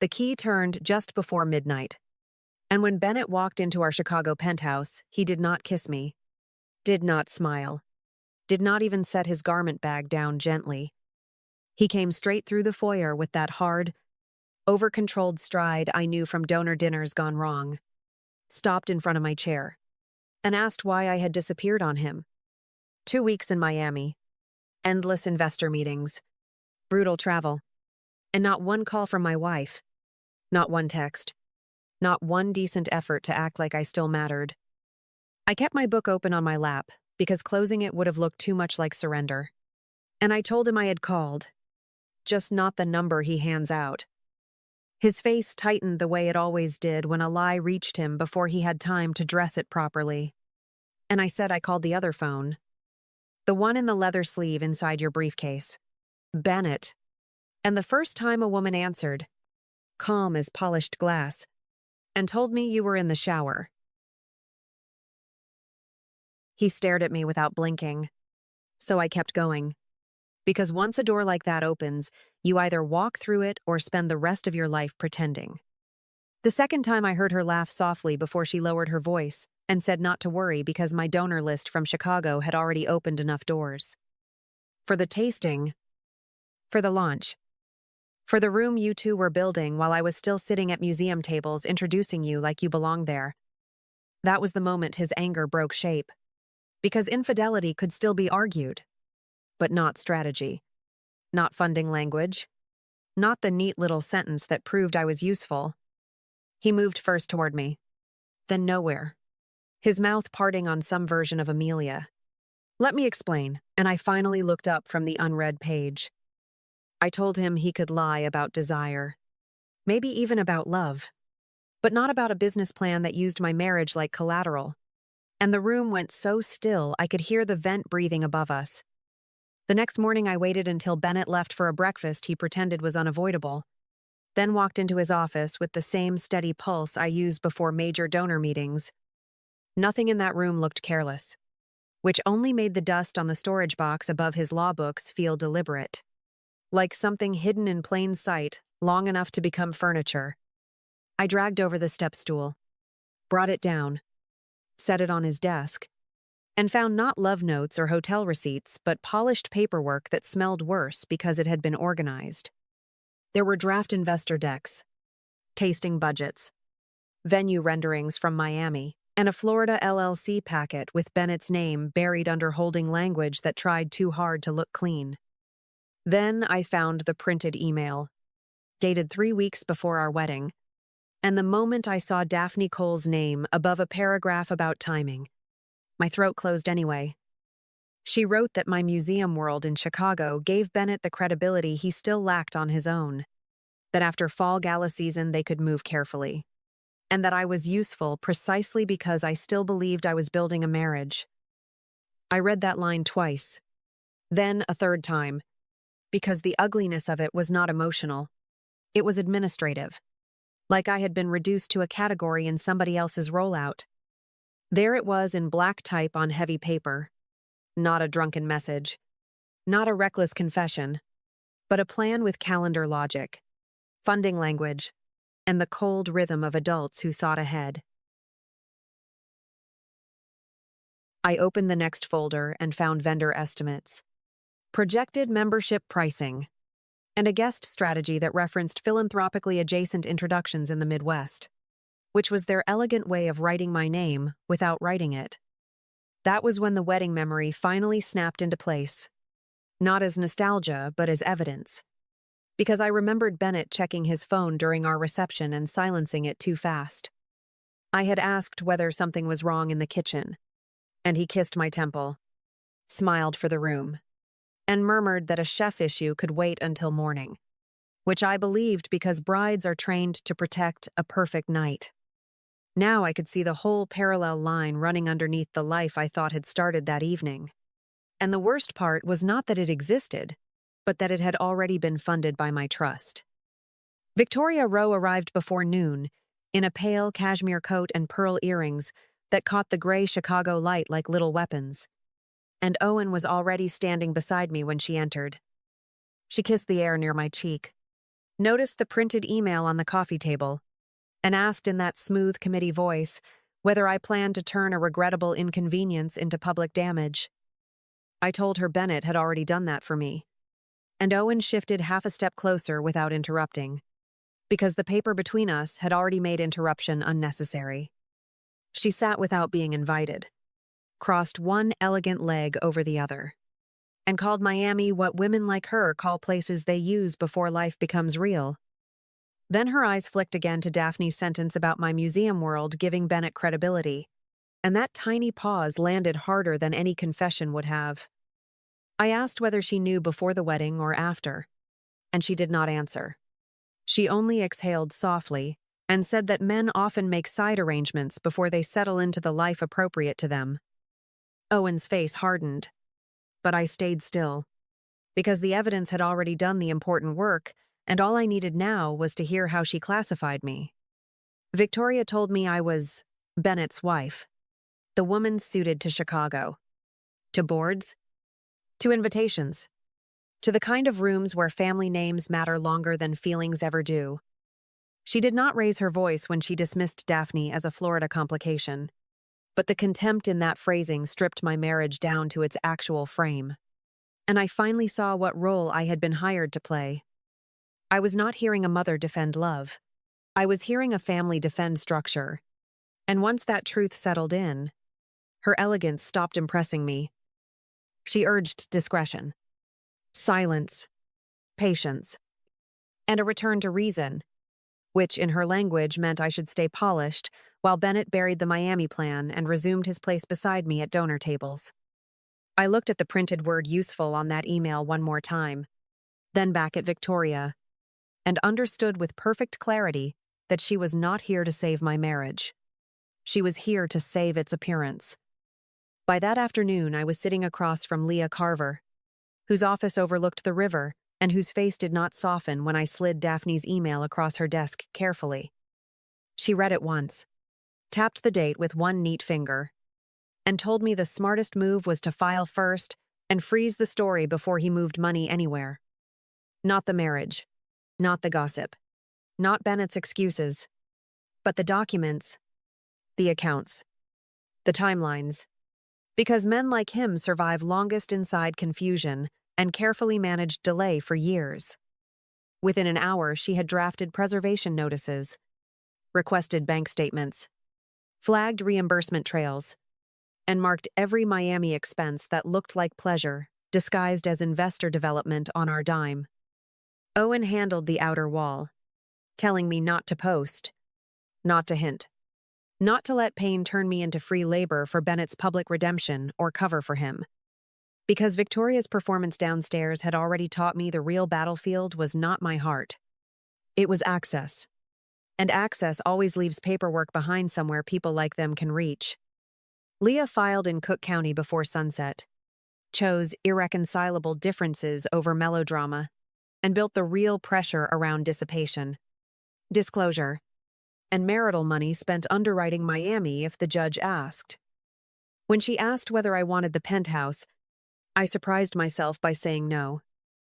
The key turned just before midnight. And when Bennett walked into our Chicago penthouse, he did not kiss me, did not smile, did not even set his garment bag down gently. He came straight through the foyer with that hard, over-controlled stride I knew from donor dinners gone wrong, stopped in front of my chair, and asked why I had disappeared on him. 2 weeks in Miami, endless investor meetings, brutal travel, and not one call from my wife, not one text, not one decent effort to act like I still mattered. I kept my book open on my lap because closing it would have looked too much like surrender. And I told him I had called, just not the number he hands out. His face tightened the way it always did when a lie reached him before he had time to dress it properly. And I said I called the other phone. The one in the leather sleeve inside your briefcase. Bennett. And the first time a woman answered, calm as polished glass, and told me you were in the shower. He stared at me without blinking, so I kept going. Because once a door like that opens, you either walk through it or spend the rest of your life pretending. The second time I heard her laugh softly before she lowered her voice and said not to worry because my donor list from Chicago had already opened enough doors. For the tasting, for the launch, for the room you two were building while I was still sitting at museum tables introducing you like you belonged there. That was the moment his anger broke shape. Because infidelity could still be argued, but not strategy, not funding language, not the neat little sentence that proved I was useful. He moved first toward me, then nowhere, his mouth parting on some version of Amelia. Let me explain, and I finally looked up from the unread page. I told him he could lie about desire, maybe even about love, but not about a business plan that used my marriage like collateral. And the room went so still I could hear the vent breathing above us. The next morning I waited until Bennett left for a breakfast he pretended was unavoidable, then walked into his office with the same steady pulse I used before major donor meetings. Nothing in that room looked careless, which only made the dust on the storage box above his law books feel deliberate, like something hidden in plain sight long enough to become furniture. I dragged over the step stool, brought it down, set it on his desk, and found not love notes or hotel receipts, but polished paperwork that smelled worse because it had been organized. There were draft investor decks, tasting budgets, venue renderings from Miami, and a Florida LLC packet with Bennett's name buried under holding language that tried too hard to look clean. Then I found the printed email, dated 3 weeks before our wedding, and the moment I saw Daphne Cole's name above a paragraph about timing, my throat closed anyway. She wrote that my museum world in Chicago gave Bennett the credibility he still lacked on his own, that after fall gala season they could move carefully, and that I was useful precisely because I still believed I was building a marriage. I read that line twice, then a third time, because the ugliness of it was not emotional. It was administrative. Like I had been reduced to a category in somebody else's rollout. There it was in black type on heavy paper. Not a drunken message. Not a reckless confession. But a plan with calendar logic, funding language, and the cold rhythm of adults who thought ahead. I opened the next folder and found vendor estimates, projected membership pricing, and a guest strategy that referenced philanthropically adjacent introductions in the Midwest, which was their elegant way of writing my name without writing it. That was when the wedding memory finally snapped into place, not as nostalgia, but as evidence, because I remembered Bennett checking his phone during our reception and silencing it too fast. I had asked whether something was wrong in the kitchen, and he kissed my temple, smiled for the room, and murmured that a chef issue could wait until morning, which I believed because brides are trained to protect a perfect night. Now I could see the whole parallel line running underneath the life I thought had started that evening. And the worst part was not that it existed, but that it had already been funded by my trust. Victoria Rowe arrived before noon, in a pale cashmere coat and pearl earrings that caught the gray Chicago light like little weapons. And Owen was already standing beside me when she entered. She kissed the air near my cheek, noticed the printed email on the coffee table, and asked in that smooth committee voice whether I planned to turn a regrettable inconvenience into public damage. I told her Bennett had already done that for me, and Owen shifted half a step closer without interrupting, because the paper between us had already made interruption unnecessary. She sat without being invited, crossed one elegant leg over the other, and called Miami what women like her call places they use before life becomes real. Then her eyes flicked again to Daphne's sentence about my museum world giving Bennett credibility, and that tiny pause landed harder than any confession would have. I asked whether she knew before the wedding or after, and she did not answer. She only exhaled softly and said that men often make side arrangements before they settle into the life appropriate to them. Owen's face hardened, but I stayed still, because the evidence had already done the important work, and all I needed now was to hear how she classified me. Victoria told me I was Bennett's wife, the woman suited to Chicago, to boards, to invitations, to the kind of rooms where family names matter longer than feelings ever do. She did not raise her voice when she dismissed Daphne as a Florida complication, but the contempt in that phrasing stripped my marriage down to its actual frame. And I finally saw what role I had been hired to play. I was not hearing a mother defend love. I was hearing a family defend structure. And once that truth settled in, her elegance stopped impressing me. She urged discretion, silence, patience, and a return to reason, which in her language meant I should stay polished while Bennett buried the Miami plan and resumed his place beside me at donor tables. I looked at the printed word useful on that email one more time, then back at Victoria, and understood with perfect clarity that she was not here to save my marriage. She was here to save its appearance. By that afternoon, I was sitting across from Leah Carver, whose office overlooked the river and whose face did not soften when I slid Daphne's email across her desk carefully. She read it once, tapped the date with one neat finger, and told me the smartest move was to file first and freeze the story before he moved money anywhere. Not the marriage, not the gossip, not Bennett's excuses, but the documents, the accounts, the timelines. Because men like him survive longest inside confusion and carefully managed delay for years. Within an hour, she had drafted preservation notices, requested bank statements, flagged reimbursement trails, and marked every Miami expense that looked like pleasure, disguised as investor development on our dime. Owen handled the outer wall, telling me not to post, not to hint, not to let pain turn me into free labor for Bennett's public redemption or cover for him. Because Victoria's performance downstairs had already taught me the real battlefield was not my heart. It was access. And access always leaves paperwork behind somewhere people like them can reach. Leah filed in Cook County before sunset, chose irreconcilable differences over melodrama, and built the real pressure around dissipation, disclosure, and marital money spent underwriting Miami if the judge asked. When she asked whether I wanted the penthouse, I surprised myself by saying no,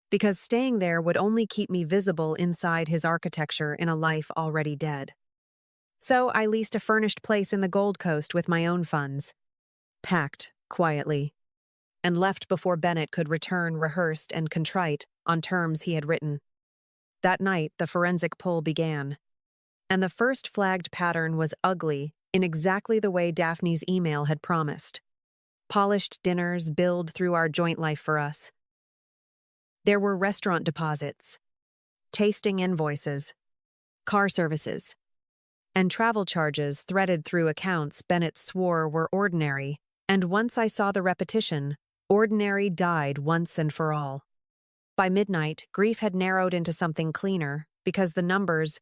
because staying there would only keep me visible inside his architecture in a life already dead. So I leased a furnished place in the Gold Coast with my own funds, packed quietly, and left before Bennett could return rehearsed and contrite on terms he had written. That night, the forensic pull began, and the first flagged pattern was ugly in exactly the way Daphne's email had promised. Polished dinners billed through our joint life for us. There were restaurant deposits, tasting invoices, car services, and travel charges threaded through accounts Bennett swore were ordinary, and once I saw the repetition, ordinary died once and for all. By midnight, grief had narrowed into something cleaner, because the numbers,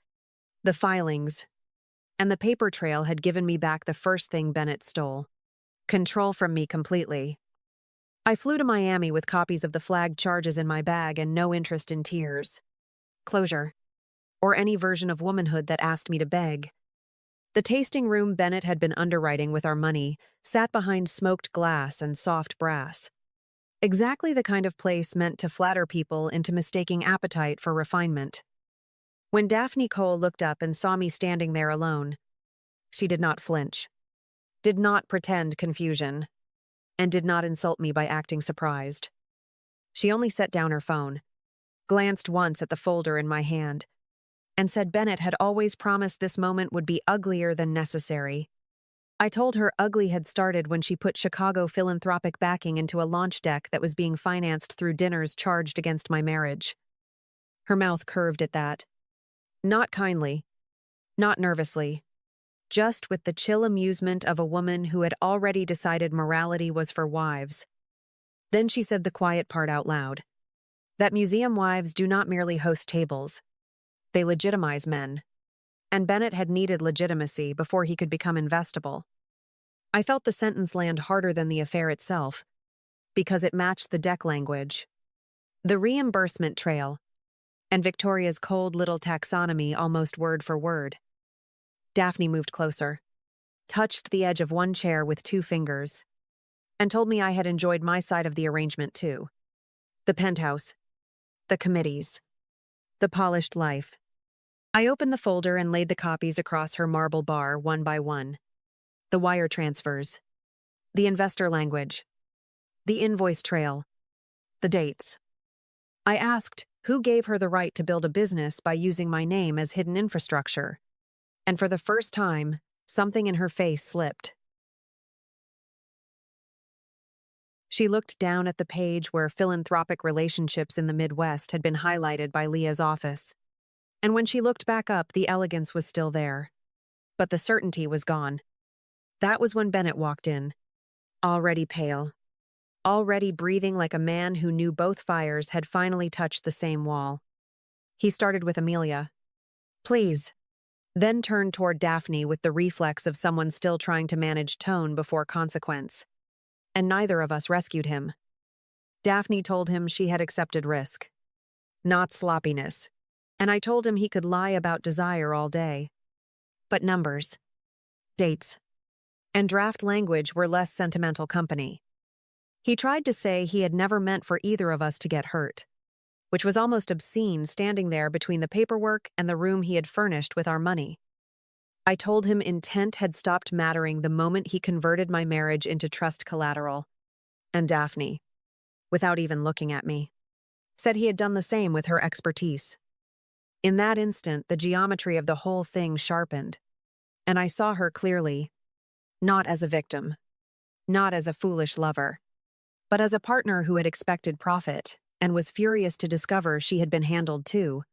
the filings, and the paper trail had given me back the first thing Bennett stole. Control from me completely. I flew to Miami with copies of the flagged charges in my bag and no interest in tears, closure, or any version of womanhood that asked me to beg. The tasting room Bennett had been underwriting with our money sat behind smoked glass and soft brass. Exactly the kind of place meant to flatter people into mistaking appetite for refinement. When Daphne Cole looked up and saw me standing there alone, she did not flinch, did not pretend confusion, and did not insult me by acting surprised. She only set down her phone, glanced once at the folder in my hand, and said Bennett had always promised this moment would be uglier than necessary. I told her ugly had started when she put Chicago philanthropic backing into a launch deck that was being financed through dinners charged against my marriage. Her mouth curved at that. Not kindly, not nervously, just with the chill amusement of a woman who had already decided morality was for wives. Then she said the quiet part out loud. That museum wives do not merely host tables. They legitimize men. And Bennett had needed legitimacy before he could become investable. I felt the sentence land harder than the affair itself, because it matched the deck language. The reimbursement trail, and Victoria's cold little taxonomy almost word for word. Daphne moved closer, touched the edge of one chair with 2 fingers, and told me I had enjoyed my side of the arrangement too. The penthouse, the committees, the polished life. I opened the folder and laid the copies across her marble bar one by one. The wire transfers, the investor language, the invoice trail, the dates. I asked who gave her the right to build a business by using my name as hidden infrastructure, and for the first time, something in her face slipped. She looked down at the page where philanthropic relationships in the Midwest had been highlighted by Leah's office. And when she looked back up, the elegance was still there. But the certainty was gone. That was when Bennett walked in, already pale, already breathing like a man who knew both fires had finally touched the same wall. He started with Amelia. Please. Then turned toward Daphne with the reflex of someone still trying to manage tone before consequence. And neither of us rescued him. Daphne told him she had accepted risk, not sloppiness. And I told him he could lie about desire all day. But numbers, dates, and draft language were less sentimental company. He tried to say he had never meant for either of us to get hurt, which was almost obscene standing there between the paperwork and the room he had furnished with our money. I told him intent had stopped mattering the moment he converted my marriage into trust collateral. And Daphne, without even looking at me, said he had done the same with her expertise. In that instant, the geometry of the whole thing sharpened, and I saw her clearly, not as a victim, not as a foolish lover, but as a partner who had expected profit and was furious to discover she had been handled too.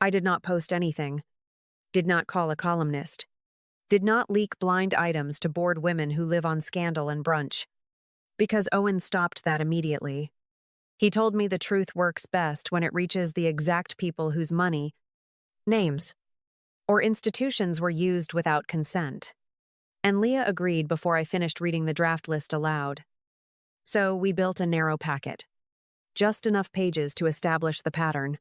I did not post anything, did not call a columnist, did not leak blind items to bored women who live on scandal and brunch, because Owen stopped that immediately. He told me the truth works best when it reaches the exact people whose money, names, or institutions were used without consent. And Leah agreed before I finished reading the draft list aloud. So we built a narrow packet. Just enough pages to establish the pattern.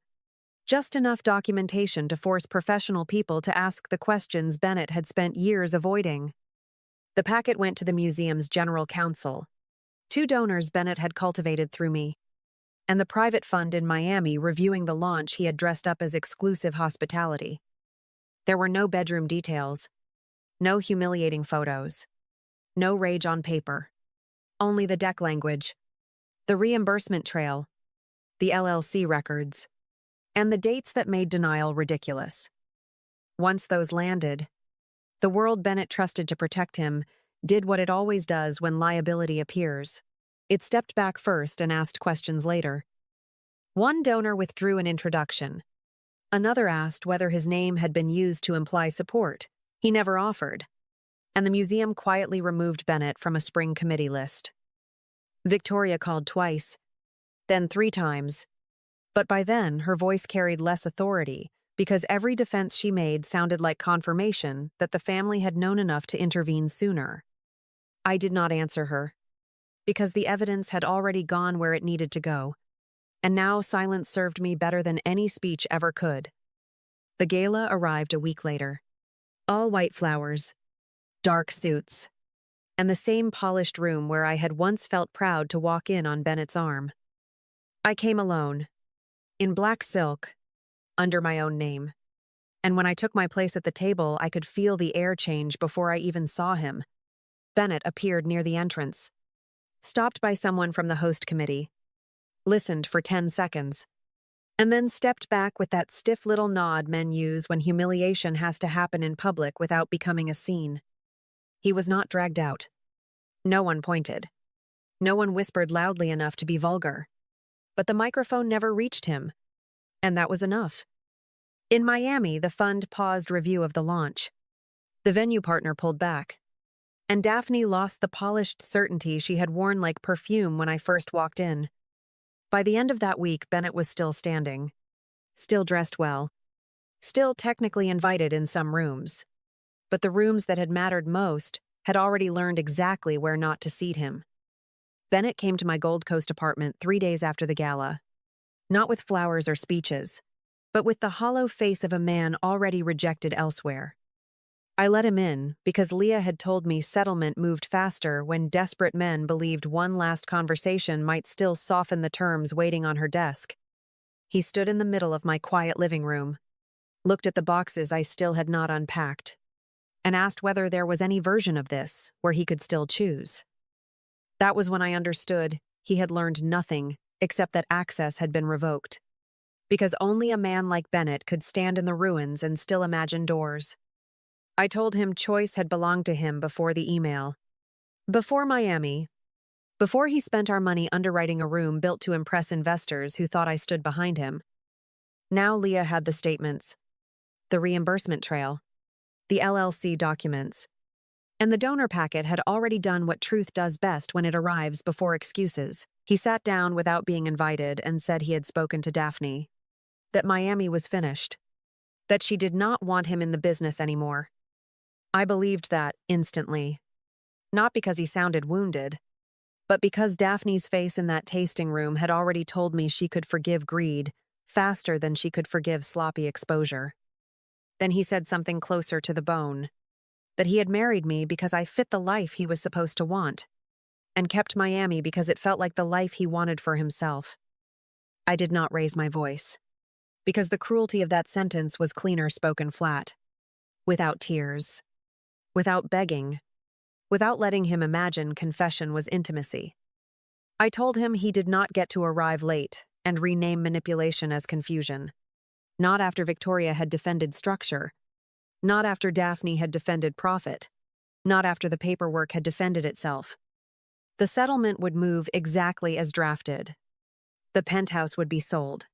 Just enough documentation to force professional people to ask the questions Bennett had spent years avoiding. The packet went to the museum's general counsel, 2 donors Bennett had cultivated through me, and the private fund in Miami reviewing the launch he had dressed up as exclusive hospitality. There were no bedroom details, no humiliating photos, no rage on paper, only the deck language, the reimbursement trail, the LLC records, and the dates that made denial ridiculous. Once those landed, the world Bennett trusted to protect him did what it always does when liability appears. It stepped back first and asked questions later. One donor withdrew an introduction. Another asked whether his name had been used to imply support. He never offered. And the museum quietly removed Bennett from a spring committee list. Victoria called twice, then 3 times. But by then, her voice carried less authority because every defense she made sounded like confirmation that the family had known enough to intervene sooner. I did not answer her, because the evidence had already gone where it needed to go, and now silence served me better than any speech ever could. The gala arrived a week later. All white flowers, dark suits, and the same polished room where I had once felt proud to walk in on Bennett's arm. I came alone, in black silk, under my own name. And when I took my place at the table, I could feel the air change before I even saw him. Bennett appeared near the entrance, stopped by someone from the host committee, listened for 10 seconds, and then stepped back with that stiff little nod men use when humiliation has to happen in public without becoming a scene. He was not dragged out. No one pointed. No one whispered loudly enough to be vulgar. But the microphone never reached him, and that was enough. In Miami, the fund paused review of the launch. The venue partner pulled back, and Daphne lost the polished certainty she had worn like perfume when I first walked in. By the end of that week, Bennett was still standing, still dressed well, still technically invited in some rooms. But the rooms that had mattered most had already learned exactly where not to seat him. Bennett came to my Gold Coast apartment 3 days after the gala, not with flowers or speeches, but with the hollow face of a man already rejected elsewhere. I let him in because Leah had told me settlement moved faster when desperate men believed one last conversation might still soften the terms waiting on her desk. He stood in the middle of my quiet living room, looked at the boxes I still had not unpacked, and asked whether there was any version of this where he could still choose. That was when I understood he had learned nothing except that access had been revoked, because only a man like Bennett could stand in the ruins and still imagine doors. I told him choice had belonged to him before the email. Before Miami. Before he spent our money underwriting a room built to impress investors who thought I stood behind him. Now Leah had the statements, the reimbursement trail, the LLC documents, and the donor packet had already done what truth does best when it arrives before excuses. He sat down without being invited and said he had spoken to Daphne, that Miami was finished, that she did not want him in the business anymore. I believed that instantly, not because he sounded wounded, but because Daphne's face in that tasting room had already told me she could forgive greed faster than she could forgive sloppy exposure. Then he said something closer to the bone, that he had married me because I fit the life he was supposed to want, and kept Miami because it felt like the life he wanted for himself. I did not raise my voice, because the cruelty of that sentence was cleaner spoken flat, without tears, without begging, without letting him imagine confession was intimacy. I told him he did not get to arrive late and rename manipulation as confusion. Not after Victoria had defended structure, not after Daphne had defended profit, not after the paperwork had defended itself. The settlement would move exactly as drafted. The penthouse would be sold.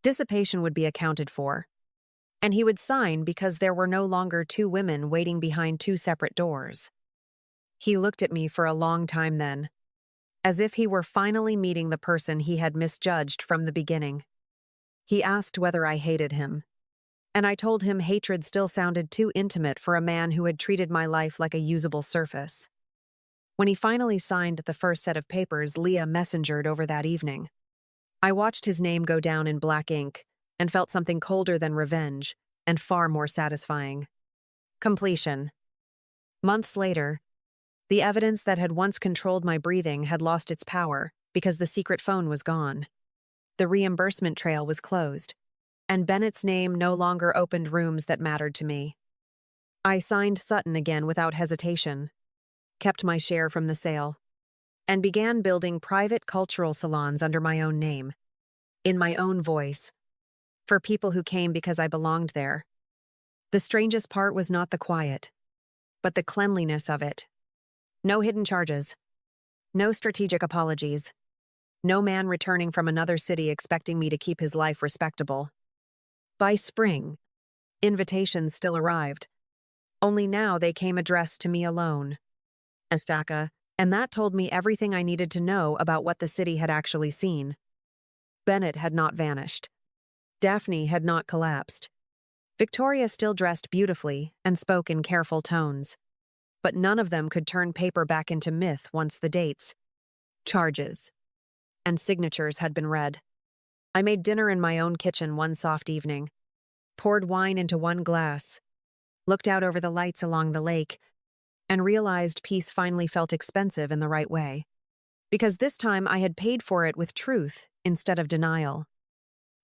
Dissipation would be accounted for. And he would sign because there were no longer two women waiting behind two separate doors. He looked at me for a long time then, as if he were finally meeting the person he had misjudged from the beginning. He asked whether I hated him, and I told him hatred still sounded too intimate for a man who had treated my life like a usable surface. When he finally signed the first set of papers Leah messengered over that evening, I watched his name go down in black ink and felt something colder than revenge and far more satisfying. Completion. Months later, the evidence that had once controlled my breathing had lost its power because the secret phone was gone. The reimbursement trail was closed, and Bennett's name no longer opened rooms that mattered to me. I signed Sutton again without hesitation, kept my share from the sale, and began building private cultural salons under my own name, in my own voice, for people who came because I belonged there. The strangest part was not the quiet, but the cleanliness of it. No hidden charges. No strategic apologies. No man returning from another city expecting me to keep his life respectable. By spring, invitations still arrived. Only now they came addressed to me alone. Estaca, and that told me everything I needed to know about what the city had actually seen. Bennett had not vanished. Daphne had not collapsed. Victoria still dressed beautifully and spoke in careful tones. But none of them could turn paper back into myth once the dates, charges, and signatures had been read. I made dinner in my own kitchen one soft evening, poured wine into one glass, looked out over the lights along the lake, and realized peace finally felt expensive in the right way. Because this time I had paid for it with truth instead of denial.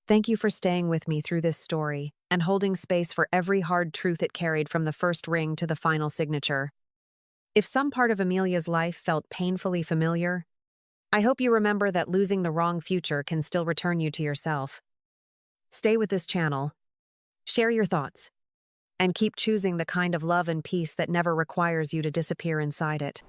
Thank you for staying with me through this story and holding space for every hard truth it carried from the first ring to the final signature. If some part of Amelia's life felt painfully familiar, I hope you remember that losing the wrong future can still return you to yourself. Stay with this channel, share your thoughts, and keep choosing the kind of love and peace that never requires you to disappear inside it.